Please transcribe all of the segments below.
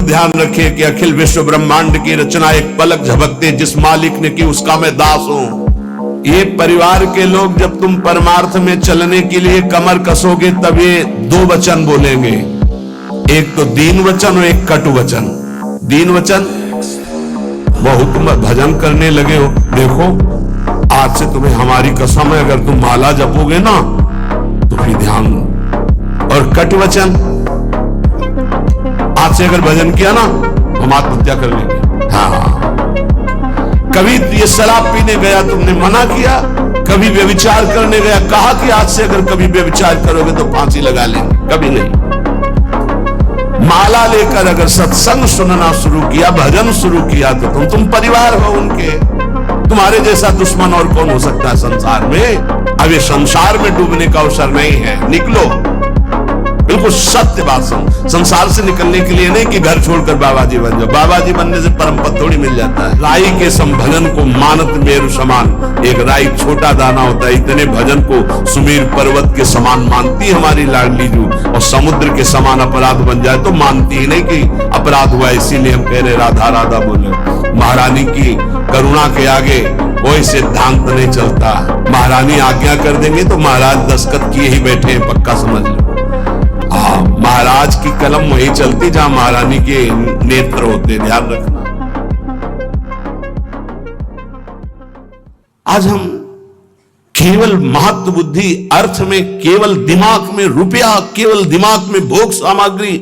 ध्यान रखिए कि अखिल विश्व ब्रह्मांड की रचना एक पलक झपकते जिस मालिक ने की उसका मैं दास हूं। ये परिवार के लोग जब तुम परमार्थ में चलने के लिए कमर कसोगे तब ये दो वचन बोलेंगे, एक तो दीन वचन और एक कटु वचन। दीन वचन, बहुत भजन करने लगे हो, देखो आज से तुम्हें हमारी कसम है, अगर तुम माला जपोगे ना तो फिर ध्यान। और कट वचन, आज से अगर भजन किया ना हम आत्महत्या कर लेंगे। हाँ, कभी ये शराब पीने गया तुमने मना किया, कभी व्यभिचार करने गया कहा कि आज से अगर कभी व्यभिचार करोगे तो फांसी लगा लेंगे, कभी नहीं। माला लेकर अगर सत्संग सुनना शुरू किया, भजन शुरू किया तो तुम परिवार हो उनके। तुम्हारे जैसा दुश्मन और कौन हो सकता है संसार में। अब ये संसार में डूबने का अवसर नहीं है, निकलो। बिल्कुल सत्य बात सुन, संसार से निकलने के लिए नहीं कि घर छोड़कर बाबा जी बन जाओ। बाबा जी बनने से परम पद थोड़ी मिल जाता है। राई के संभजन को मानत मेरु समान, एक राई छोटा दाना होता है, इतने भजन को सुमेर पर्वत के समान मानती हमारी लाडली जू। और समुद्र के समान अपराध बन जाए तो मानती ही नहीं कि अपराध हुआ, इसीलिए हम कह रहे राधा राधा बोले। महारानी की करुणा के आगे कोई सिद्धांत नहीं चलता। महारानी आज्ञा कर देंगे तो महाराज दस्तखत किए ही बैठे हैं, पक्का समझ लो। महाराज की कलम वही चलती जहां महारानी के नेत्र होते, ध्यान रखना। आज हम केवल महत्व बुद्धि अर्थ में, केवल दिमाग में रुपया, केवल दिमाग में भोग सामग्री,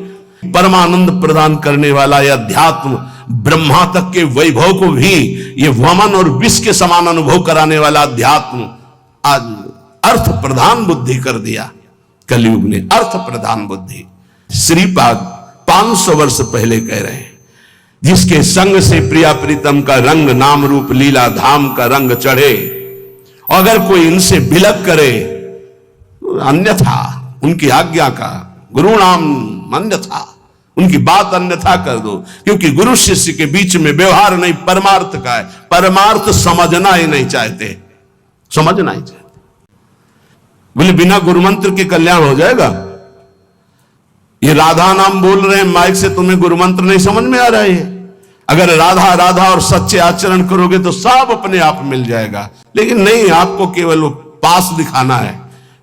परमानंद प्रदान करने वाला यह अध्यात्म ब्रह्मा तक के वैभव को भी ये वमन और विष के समान अनुभव कराने वाला अध्यात्म आज अर्थ प्रधान बुद्धि कर दिया। कलयुग ने अर्थ प्रधान बुद्धि। श्रीपाद 500 वर्ष पहले कह रहे हैं, जिसके संग से प्रिया प्रीतम का रंग नाम रूप लीला धाम का रंग चढ़े, अगर कोई इनसे बिलक करे अन्यथा, उनकी आज्ञा का गुरु नाम अन्यथा, उनकी बात अन्यथा कर दो। क्योंकि गुरु शिष्य के बीच में व्यवहार नहीं, परमार्थ का है। परमार्थ समझना ही नहीं चाहते, समझना ही चाहते। बोले बिना गुरु मंत्र के कल्याण हो जाएगा? ये राधा नाम बोल रहे हैं माइक से, तुम्हें गुरु मंत्र नहीं समझ में आ रहा है? अगर राधा राधा और सच्चे आचरण करोगे तो सब अपने आप मिल जाएगा। लेकिन नहीं, आपको केवल वो पास दिखाना है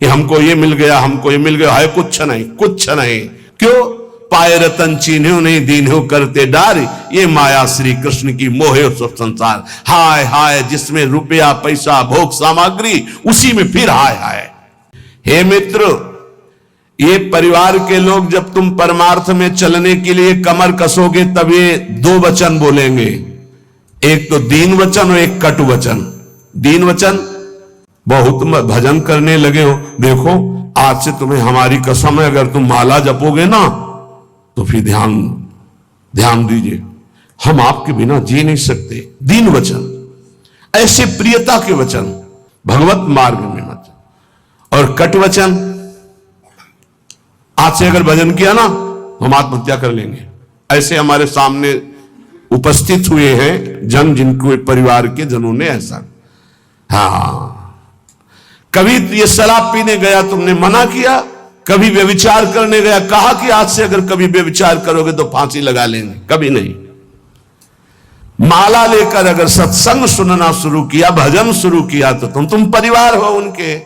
कि हमको ये मिल गया, हमको ये मिल गया, है कुछ नहीं, कुछ नहीं। क्यों? पाए रतन चीन्हो नहीं दीन्हो करते डार, ये माया श्री कृष्ण की मोहे सब संसार। हाय हाय जिसमें रुपया पैसा भोग सामग्री, उसी में फिर हाय हाय। हे मित्र, ये परिवार के लोग जब तुम परमार्थ में चलने के लिए कमर कसोगे तब ये दो वचन बोलेंगे, एक तो दीन वचन और एक कटु वचन। दीन वचन, बहुत भजन करने लगे हो, देखो आज से तुम्हें हमारी कसम है, अगर तुम माला जपोगे ना तो फिर ध्यान दीजिए, हम आपके बिना जी नहीं सकते। दीन वचन, ऐसे प्रियता के वचन, भगवत मार्ग में मत। और कट वचन, आज से अगर भजन किया ना हम आत्महत्या कर लेंगे। ऐसे हमारे सामने उपस्थित हुए हैं जन, जिनको परिवार के जनों ने ऐसा। हाँ, कभी ये शराब पीने गया तुमने मना किया, कभी व्यभिचार करने गया कहा कि आज से अगर कभी व्यभिचार करोगे तो फांसी लगा लेंगे, कभी नहीं। माला लेकर अगर सत्संग सुनना शुरू किया, भजन शुरू किया तो तुम परिवार हो उनके।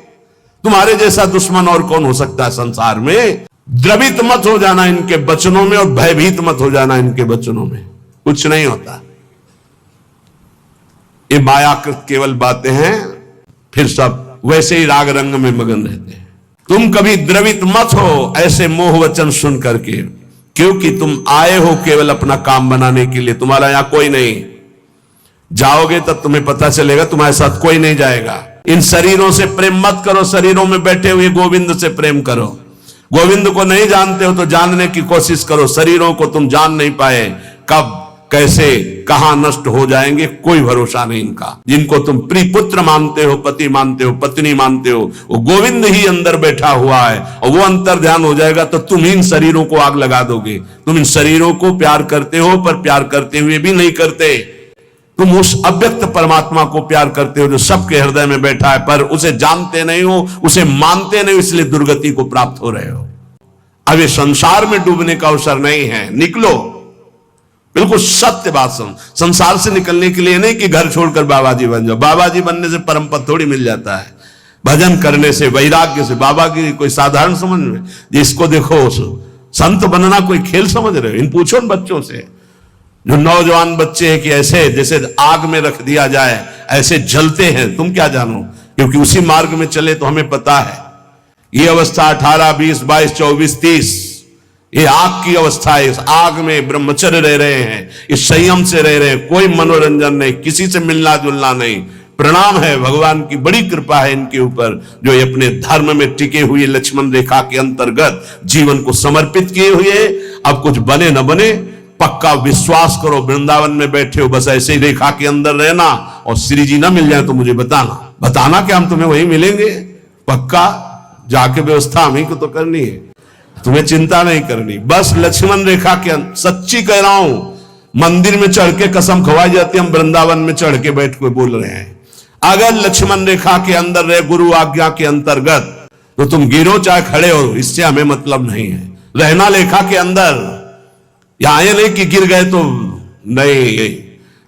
तुम्हारे जैसा दुश्मन और कौन हो सकता है संसार में। द्रवित मत हो जाना इनके वचनों में और भयभीत मत हो जाना इनके वचनों में, कुछ नहीं होता। ये मायाकृत केवल बातें हैं, फिर सब वैसे ही राग रंग में मगन रहते हैं। तुम कभी द्रवित मत हो ऐसे मोह वचन सुन करके, क्योंकि तुम आए हो केवल अपना काम बनाने के लिए। तुम्हारा यहां कोई नहीं, जाओगे तब तुम्हें पता चलेगा, तुम्हारे साथ कोई नहीं जाएगा। इन शरीरों से प्रेम मत करो, शरीरों में बैठे हुए गोविंद से प्रेम करो। गोविंद को नहीं जानते हो तो जानने की कोशिश करो। शरीरों को तुम जान नहीं पाए, कब कैसे कहां नष्ट हो जाएंगे कोई भरोसा नहीं इनका। जिनको तुम प्रिय पुत्र मानते हो, पति मानते हो, पत्नी मानते हो, वो गोविंद ही अंदर बैठा हुआ है और वो अंतर ध्यान हो जाएगा तो तुम इन शरीरों को आग लगा दोगे। तुम इन शरीरों को प्यार करते हो पर प्यार करते हुए भी नहीं करते। तुम उस अव्यक्त परमात्मा को प्यार करते हो जो सबके हृदय में बैठा है, पर उसे जानते नहीं हो, उसे मानते नहीं हो, इसलिए दुर्गति को प्राप्त हो रहे हो। अब ये संसार में डूबने का अवसर नहीं है, निकलो। बिल्कुल सत्य बात सुन। संसार से निकलने के लिए नहीं कि घर छोड़कर बाबा जी बन जाओ। बाबा जी बनने से परम पद थोड़ी मिल जाता है। भजन करने से, वैराग्य से। बाबा की कोई साधारण समझ में, जिसको देखो संत बनना कोई खेल समझ रहे हो? इन पूछो न बच्चों से, जो नौजवान बच्चे हैं कि ऐसे जैसे आग में रख दिया जाए ऐसे जलते हैं। तुम क्या जानो, क्योंकि उसी मार्ग में चले तो हमें पता है। ये अवस्था 18, 20, 22, 24, 30 ये आग की अवस्था है। इस आग में ब्रह्मचर्य रह रहे हैं, इस संयम से रह रहे हैं, कोई मनोरंजन नहीं, किसी से मिलना जुलना नहीं। प्रणाम है, भगवान की बड़ी कृपा है इनके ऊपर, जो ये अपने धर्म में टिके हुए लक्ष्मण रेखा के अंतर्गत जीवन को समर्पित किए हुए। अब कुछ बने न बने, पक्का विश्वास करो, वृंदावन में बैठे हो बस ऐसे ही रेखा के अंदर रहना, और श्री जी ना मिल जाए तो मुझे बताना कि हम तुम्हें वही मिलेंगे। पक्का जाके व्यवस्था हम ही को तो करनी है, तुम्हें चिंता नहीं करनी। बस लक्ष्मण रेखा के सच्ची कह रहा हूं, मंदिर में चढ़ के कसम खवाई जाती, हम वृंदावन में चढ़ के बैठ के बोल रहे हैं। अगर लक्ष्मण रेखा के अंदर रहे, गुरु आज्ञा के अंतर्गत, तो तुम गिरो चाहे खड़े हो, इससे हमें मतलब नहीं है। रहना लेखा के अंदर, यहां ये नहीं कि गिर गए तो नहीं।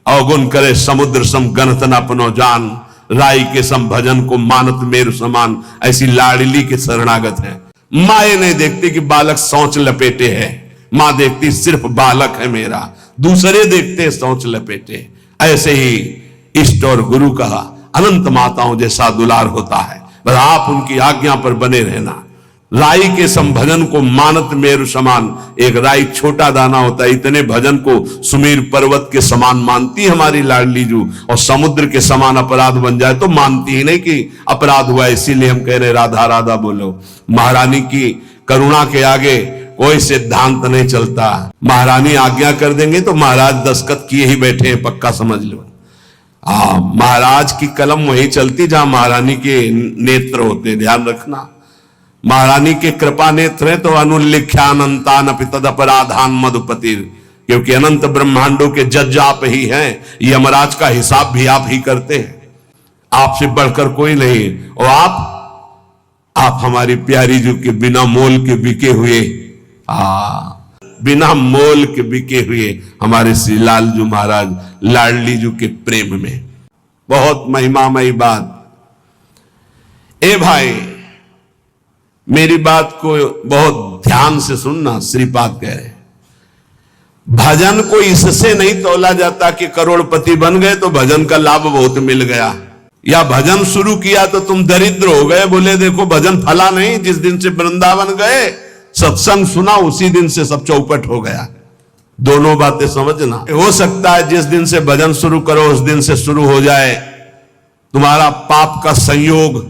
अवगुण करे समुद्र सम गणत न अपनो जान, राई के सम भजन को मानत मेरु समान। ऐसी लाडली के शरणागत है। माँ ये नहीं देखती कि बालक सोच लपेटे है, माँ देखती सिर्फ बालक है मेरा, दूसरे देखते सोच लपेटे। ऐसे ही इष्ट और गुरु का अनंत माताओं जैसा दुलार होता है। बस आप उनकी आज्ञा पर बने रहना। राई के संभजन को मानत मेरु समान। एक राई छोटा दाना होता है, इतने भजन को सुमेर पर्वत के समान मानती हमारी लाडली जू, और समुद्र के समान अपराध बन जाए तो मानती ही नहीं कि अपराध हुआ। इसीलिए हम कह रहे राधा राधा बोलो। महारानी की करुणा के आगे कोई सिद्धांत नहीं चलता। महारानी आज्ञा कर देंगे तो महाराज दस्तखत किए ही बैठे हैं, पक्का समझ लो। महाराज की कलम वही चलती जहां महारानी के नेत्र होते, ध्यान रखना। महारानी के कृपा नेत्र है तो अनुल्लिख्यानंतान तद अपराधान मधुपति, क्योंकि अनंत ब्रह्मांडों के जज आप ही हैं। यमराज का हिसाब भी आप ही करते हैं, आपसे बढ़कर कोई नहीं। और आप हमारी प्यारी जो के बिना मोल के बिके हुए, बिना मोल के बिके हुए हमारे श्री लालजू महाराज लाडली जू के प्रेम में। बहुत महिमामयी बात। ए भाई, मेरी बात को बहुत ध्यान से सुनना। श्रीपाद कह रहे भजन को इससे नहीं तोला जाता कि करोड़पति बन गए तो भजन का लाभ बहुत मिल गया, या भजन शुरू किया तो तुम दरिद्र हो गए। बोले देखो भजन फला नहीं, जिस दिन से वृंदावन गए सत्संग सुना उसी दिन से सब चौपट हो गया। दोनों बातें समझना। हो सकता है जिस दिन से भजन शुरू करो उस दिन से शुरू हो जाए तुम्हारा पाप का संयोग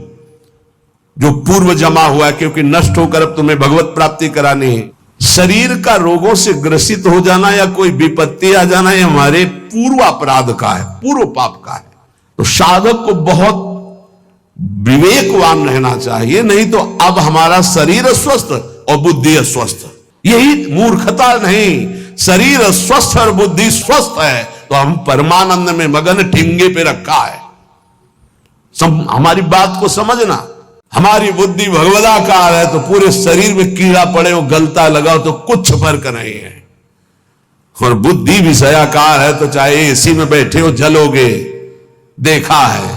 जो पूर्व जमा हुआ है, क्योंकि नष्ट होकर अब तुम्हें भगवत प्राप्ति करानी है। शरीर का रोगों से ग्रसित हो जाना या कोई विपत्ति आ जाना ये हमारे पूर्व अपराध का है, पूर्व पाप का है। तो साधक को बहुत विवेकवान रहना चाहिए, नहीं तो अब हमारा शरीर अस्वस्थ और बुद्धि अस्वस्थ। यही मूर्खता नहीं, शरीर अस्वस्थ और बुद्धि स्वस्थ है तो हम परमानंद में मगन ठिंगे पे रखा है। हमारी बात को समझना। हमारी बुद्धि भगवदाकार है तो पूरे शरीर में कीड़ा पड़े हो, गलता लगाओ तो कुछ फर्क नहीं है। और बुद्धि विषयाकार है तो चाहे एसी में बैठे हो जलोगे, देखा है।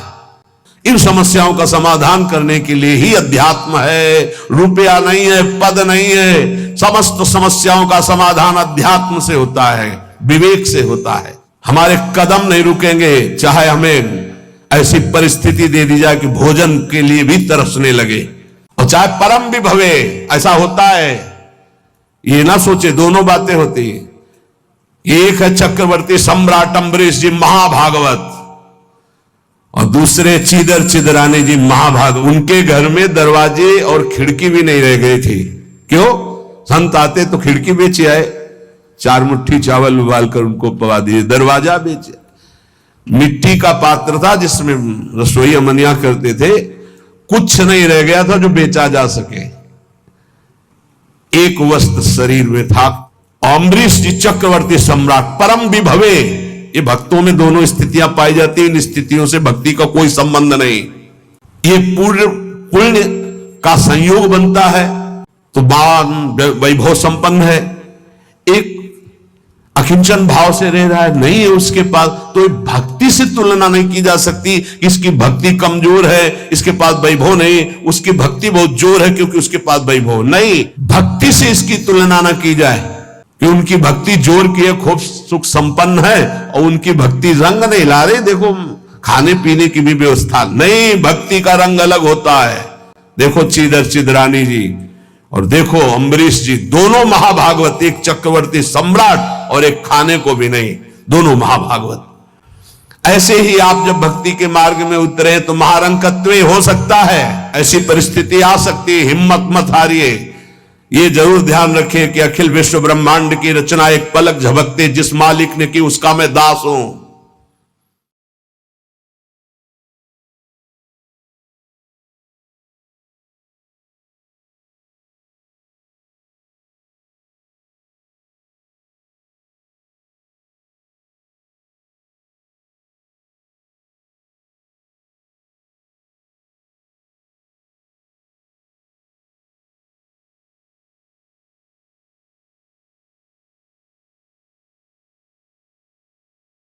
इन समस्याओं का समाधान करने के लिए ही अध्यात्म है, रुपया नहीं है, पद नहीं है। समस्त समस्याओं का समाधान अध्यात्म से होता है, विवेक से होता है। हमारे कदम नहीं रुकेंगे चाहे हमें ऐसी परिस्थिति दे दी जाए कि भोजन के लिए भी तरसने लगे, और चाहे परम भी भवे। ऐसा होता है, ये ना सोचे दोनों बातें होती हैं। एक है चक्रवर्ती सम्राट अम्बरीश जी महाभागवत, और दूसरे चीदर चिदरानी जी महाभागवत। उनके घर में दरवाजे और खिड़की भी नहीं रह गई थी। क्यों? संत आते तो खिड़की बेचे आए, 4 मुट्ठी चावल उबाल कर उनको पवा दिए, दरवाजा बेचे। मिट्टी का पात्र था जिसमें रसोई अमनिया करते थे, कुछ नहीं रह गया था जो बेचा जा सके। एक वस्त्र शरीर में था। अम्बरीश जी चक्रवर्ती सम्राट परम विभवे। ये भक्तों में दोनों स्थितियां पाई जाती हैं, इन स्थितियों से भक्ति का कोई संबंध नहीं। ये पूर्ण पुण्य का संयोग बनता है तो वैभव संपन्न है। एक अकिंचन भाव से रह रहा है, नहीं है उसके पास, तो भक्ति से तुलना नहीं की जा सकती। इसकी भक्ति कमजोर है, इसके पास वैभव नहीं, उसकी भक्ति बहुत जोर है क्योंकि उसके पास वैभव नहीं। भक्ति से इसकी तुलना ना की जाए कि उनकी भक्ति जोर की है, खूब सुख संपन्न है, और उनकी भक्ति रंग नहीं ला रहे, देखो खाने पीने की भी व्यवस्था नहीं। भक्ति का रंग अलग होता है। देखो चीदर चिदरानी जी और देखो अम्बरीश जी, दोनों महाभागवत, एक चक्रवर्ती सम्राट और एक खाने को भी नहीं, दोनों महाभागवत। ऐसे ही आप जब भक्ति के मार्ग में उतरे तो महारंकत्व हो सकता है, ऐसी परिस्थिति आ सकती है, हिम्मत मत हारिए। ये जरूर ध्यान रखें कि अखिल विश्व ब्रह्मांड की रचना एक पलक झपकते जिस मालिक ने की उसका मैं दास हूं।